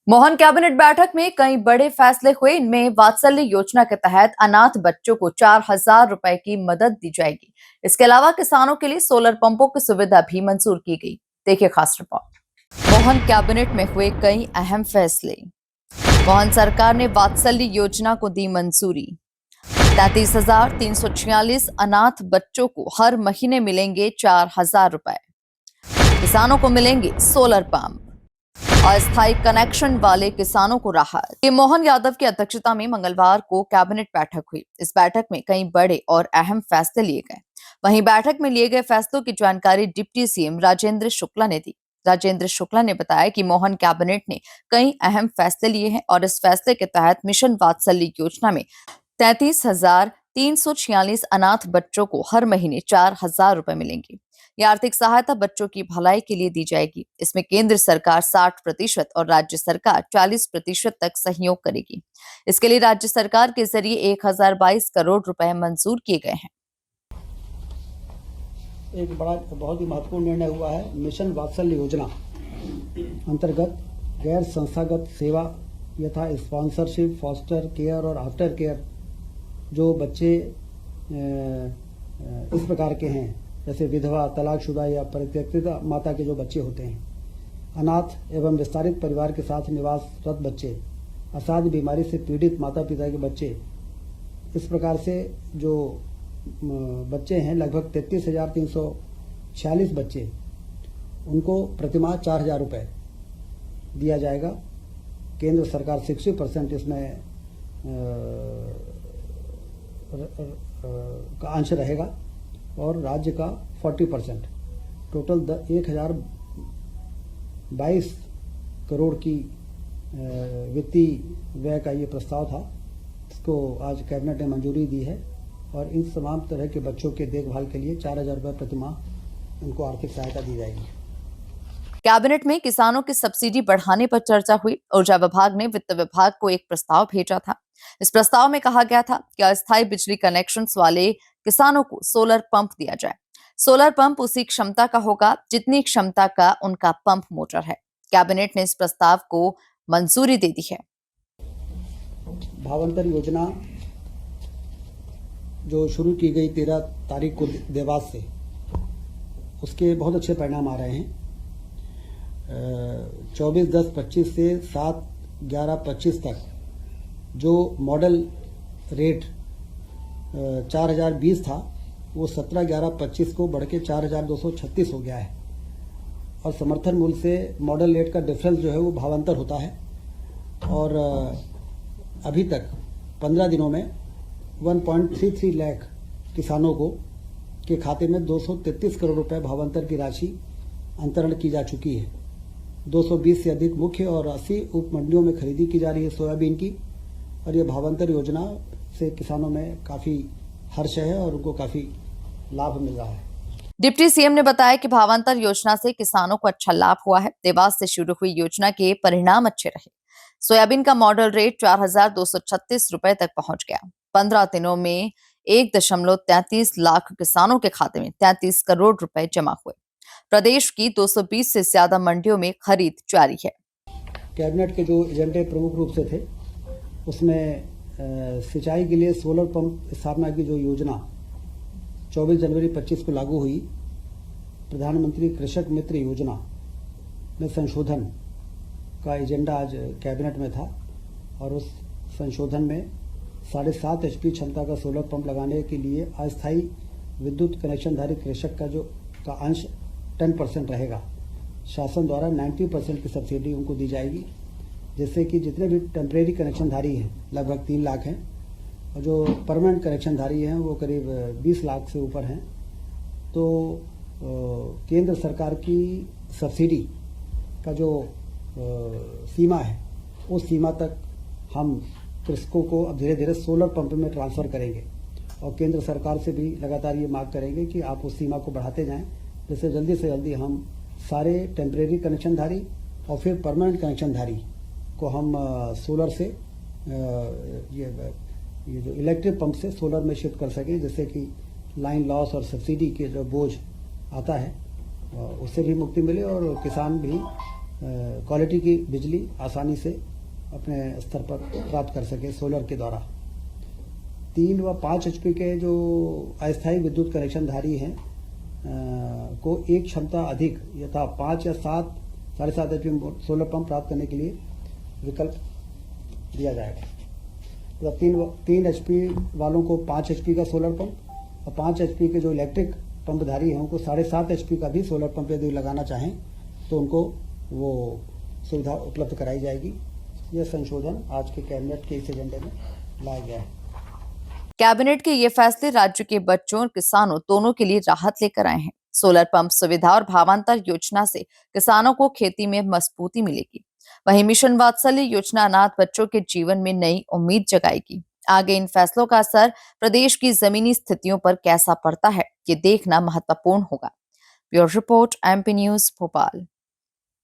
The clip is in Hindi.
मोहन कैबिनेट बैठक में कई बड़े फैसले हुए। इनमें वात्सल्य योजना के तहत अनाथ बच्चों को 4,000 रुपए की मदद दी जाएगी। इसके अलावा किसानों के लिए सोलर पंपों की सुविधा भी मंजूर की गई। देखिए खास रिपोर्ट। मोहन कैबिनेट में हुए कई अहम फैसले। मोहन सरकार ने वात्सल्य योजना को दी मंजूरी। 33,346 अनाथ बच्चों को हर महीने मिलेंगे 4,000 रुपए। किसानों को मिलेंगे सोलर पंप। अस्थायी कनेक्शन वाले किसानों को राहत। मोहन यादव की अध्यक्षता में मंगलवार को कैबिनेट बैठक हुई। इस बैठक में कई बड़े और अहम फैसले लिए गए। वहीं बैठक में लिए गए फैसलों की जानकारी डिप्टी सीएम राजेंद्र शुक्ला ने दी। राजेंद्र शुक्ला ने बताया कि मोहन कैबिनेट ने कई अहम फैसले लिए हैं और इस फैसले के तहत मिशन वात्सल्य योजना में 33,346 अनाथ बच्चों को हर महीने 4,000 रुपए मिलेंगे। यह आर्थिक सहायता बच्चों की भलाई के लिए दी जाएगी। इसमें केंद्र सरकार 60% और राज्य सरकार 40% तक सहयोग करेगी। इसके लिए राज्य सरकार के जरिए 1,022 करोड़ रुपए मंजूर किए गए हैं। एक बड़ा बहुत ही महत्वपूर्ण निर्णय हुआ है। मिशन वात्सल्य योजना अंतर्गत गैर संस्थागत सेवा यथा स्पॉन्सरशिप, फॉस्टर केयर और आफ्टर केयर जो बच्चे इस प्रकार के हैं, जैसे विधवा, तलाकशुदा या परित्यक्ता माता के जो बच्चे होते हैं, अनाथ एवं विस्तारित परिवार के साथ निवासरत बच्चे, असाध्य बीमारी से पीड़ित माता पिता के बच्चे, इस प्रकार से जो बच्चे हैं लगभग 33,346 बच्चे, उनको प्रतिमाह 4,000 रुपये दिया जाएगा। केंद्र सरकार 60% इसमें का अंश रहेगा और राज्य का 40%। टोटल 1,022 करोड़ की वित्तीय व्यय का ये प्रस्ताव था। इसको आज कैबिनेट ने मंजूरी दी है और इन तमाम तरह के बच्चों के देखभाल के लिए 4,000 रुपये प्रतिमाह उनको आर्थिक सहायता दी जाएगी। कैबिनेट में किसानों की सब्सिडी बढ़ाने पर चर्चा हुई। ऊर्जा विभाग ने वित्त विभाग को एक प्रस्ताव भेजा था। इस प्रस्ताव में कहा गया था कि अस्थायी बिजली कनेक्शंस वाले किसानों को सोलर पंप दिया जाए। सोलर पंप उसी क्षमता का होगा जितनी क्षमता का उनका पंप मोटर है। कैबिनेट ने इस प्रस्ताव को मंजूरी दे दी है। भावांतर योजना जो शुरू की गई 13 तारीख को देवास से, उसके बहुत अच्छे परिणाम आ रहे हैं। 24/10/25 से 7/11/25 तक जो मॉडल रेट 4,020 था, वो 17/11/25 को बढ़ के 4,236 हो गया है और समर्थन मूल्य से मॉडल रेट का डिफरेंस जो है वो भावांतर होता है। और अभी तक 15 दिनों में 1.33 लाख किसानों को के खाते में 233 करोड़ रुपए भावांतर की राशि अंतरण की जा चुकी है। 220 से अधिक मुख्य और 80 उप मंडियों में खरीदी की जा रही है सोयाबीन की, और ये भावांतर योजना से किसानों में काफी हर्ष है और उनको काफी लाभ मिल रहा है। डिप्टी सीएम ने बताया कि भावांतर योजना से किसानों को अच्छा लाभ हुआ है। देवास से शुरू हुई योजना के परिणाम अच्छे रहे। सोयाबीन का मॉडल रेट 4,236 रुपए तक पहुंच गया। 15 दिनों में 1.33 लाख किसानों के खाते में 33 करोड़ रुपए जमा हुए। प्रदेश की 220 से ज्यादा मंडियों में खरीद जारी है। कैबिनेट के जो एजेंडे प्रमुख रूप से थे, उसमें सिंचाई के लिए सोलर पंप स्थापना की जो योजना 24 जनवरी 25 को लागू हुई, प्रधानमंत्री कृषक मित्र योजना में संशोधन का एजेंडा आज कैबिनेट में था और उस संशोधन में 7.5 HP क्षमता का सोलर पंप लगाने के लिए अस्थायी विद्युत कनेक्शनधारी कृषक का अंश 10% रहेगा। शासन द्वारा 90% की सब्सिडी उनको दी जाएगी, जिससे कि जितने भी टेम्परेरी कनेक्शनधारी हैं लगभग 3 लाख हैं और जो परमानेंट कनेक्शनधारी हैं वो करीब 20 लाख से ऊपर हैं। तो केंद्र सरकार की सब्सिडी का जो सीमा है, उस सीमा तक हम कृषकों को अब धीरे धीरे सोलर पंप में ट्रांसफ़र करेंगे और केंद्र सरकार से भी लगातार ये मांग करेंगे कि आप उस सीमा को बढ़ाते जाएं, जिससे जल्दी से जल्दी हम सारे टेम्परेरी कनेक्शनधारी और फिर परमानेंट कनेक्शनधारी को हम सोलर से ये जो इलेक्ट्रिक पंप से सोलर में शिफ्ट कर सकें, जिससे कि लाइन लॉस और सब्सिडी के जो बोझ आता है उससे भी मुक्ति मिले और किसान भी क्वालिटी की बिजली आसानी से अपने स्तर पर प्राप्त कर सके सोलर के द्वारा। 3 व 5 HP के जो अस्थायी विद्युत कनेक्शनधारी हैं को एक क्षमता अधिक यथा 5 या 7.5 HP सोलर पंप प्राप्त करने के लिए विकल्प दिया जाएगा। तो 3 HP वालों को 5 HP का सोलर पंप और 5 HP के जो इलेक्ट्रिक पंपधारी हैं उनको 7.5 HP का भी सोलर पंप यदि लगाना चाहें तो उनको वो सुविधा उपलब्ध कराई जाएगी। यह संशोधन आज के कैबिनेट के इस एजेंडे में लाया गया है। कैबिनेट के ये फैसले राज्य के बच्चों और किसानों दोनों के लिए राहत लेकर आए हैं। सोलर पंप सुविधा और भावांतर योजना से किसानों को खेती में मजबूती मिलेगी। वहीं मिशन वात्सल्य योजना अनाथ बच्चों के जीवन में नई उम्मीद जगाएगी। आगे इन फैसलों का असर प्रदेश की जमीनी स्थितियों पर कैसा पड़ता है, ये देखना महत्वपूर्ण होगा। Bureau report, MP news, Bhopal.